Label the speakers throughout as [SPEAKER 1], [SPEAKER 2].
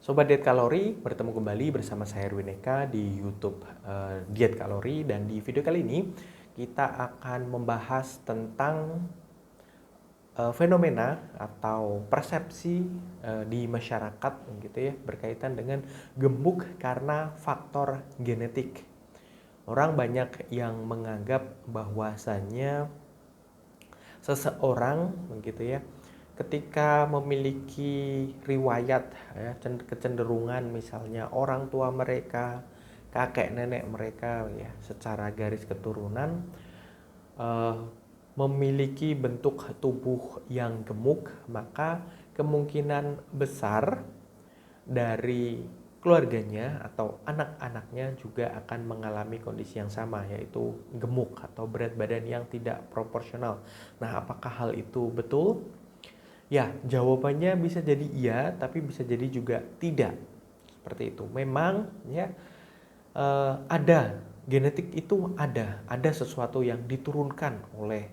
[SPEAKER 1] Sobat Diet Kalori, bertemu kembali bersama saya Erwin Eka di YouTube Diet Kalori. Dan di video kali ini kita akan membahas tentang fenomena atau persepsi di masyarakat gitu ya, berkaitan dengan gemuk karena faktor genetik. Orang banyak yang menganggap bahwasannya seseorang begitu ya, ketika memiliki riwayat ya, kecenderungan misalnya orang tua mereka, kakek nenek mereka ya, secara garis keturunan memiliki bentuk tubuh yang gemuk, maka kemungkinan besar dari keluarganya atau anak-anaknya juga akan mengalami kondisi yang sama, yaitu gemuk atau berat badan yang tidak proporsional. Nah, apakah hal itu betul? Ya, jawabannya bisa jadi iya, tapi bisa jadi juga tidak. Seperti itu. Memang ya ada genetik, itu ada sesuatu yang diturunkan oleh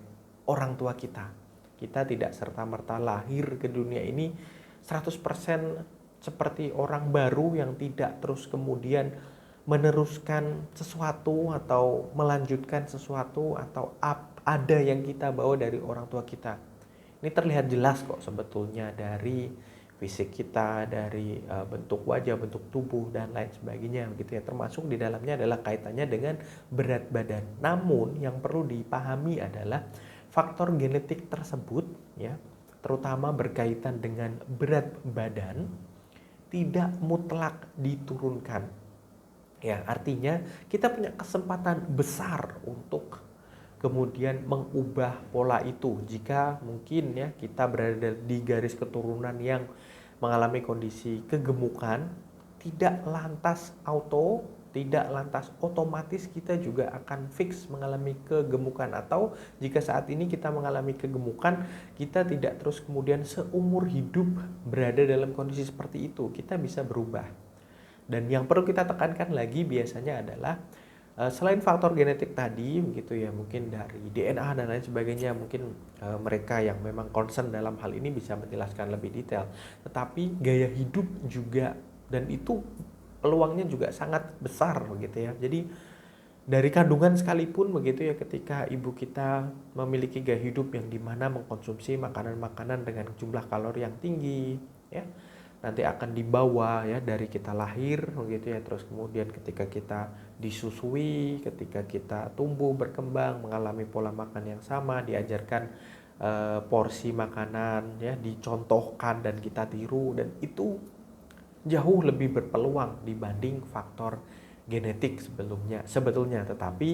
[SPEAKER 1] orang tua kita. Kita tidak serta-merta lahir ke dunia ini 100% seperti orang baru yang tidak terus kemudian meneruskan sesuatu atau melanjutkan sesuatu atau ada yang kita bawa dari orang tua kita. Ini terlihat jelas kok sebetulnya dari fisik kita, dari bentuk wajah, bentuk tubuh dan lain sebagainya begitu ya. Termasuk di dalamnya adalah kaitannya dengan berat badan. Namun yang perlu dipahami adalah faktor genetik tersebut ya, terutama berkaitan dengan berat badan, tidak mutlak diturunkan. Ya, artinya kita punya kesempatan besar untuk kemudian mengubah pola itu jika mungkin ya kita berada di garis keturunan yang mengalami kondisi kegemukan. Tidak lantas otomatis kita juga akan fix mengalami kegemukan, atau jika saat ini kita mengalami kegemukan, kita tidak terus kemudian seumur hidup berada dalam kondisi seperti itu. Kita bisa berubah. Dan yang perlu kita tekankan lagi biasanya adalah selain faktor genetik tadi begitu ya, mungkin dari DNA dan lain sebagainya, mungkin mereka yang memang concern dalam hal ini bisa menjelaskan lebih detail. Tetapi gaya hidup juga, dan itu peluangnya juga sangat besar begitu ya. Jadi dari kandungan sekalipun begitu ya, ketika ibu kita memiliki gaya hidup yang dimana mengkonsumsi makanan-makanan dengan jumlah kalori yang tinggi ya, nanti akan dibawa ya dari kita lahir begitu ya, terus kemudian ketika kita disusui, ketika kita tumbuh berkembang mengalami pola makan yang sama, diajarkan porsi makanan ya, dicontohkan dan kita tiru, dan itu jauh lebih berpeluang dibanding faktor genetik sebetulnya. Tetapi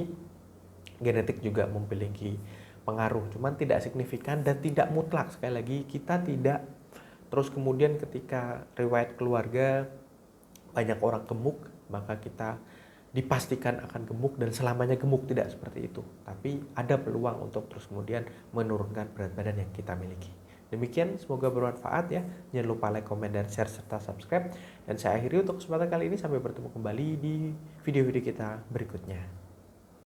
[SPEAKER 1] genetik juga memiliki pengaruh, cuman tidak signifikan dan tidak mutlak. Sekali lagi, kita tidak terus kemudian ketika riwayat keluarga banyak orang gemuk, maka kita dipastikan akan gemuk dan selamanya gemuk. Tidak seperti itu. Tapi ada peluang untuk terus kemudian menurunkan berat badan yang kita miliki. Demikian, semoga bermanfaat ya. Jangan lupa like, komen, dan share serta subscribe. Dan saya akhiri untuk kesempatan kali ini. Sampai bertemu kembali di video-video kita berikutnya.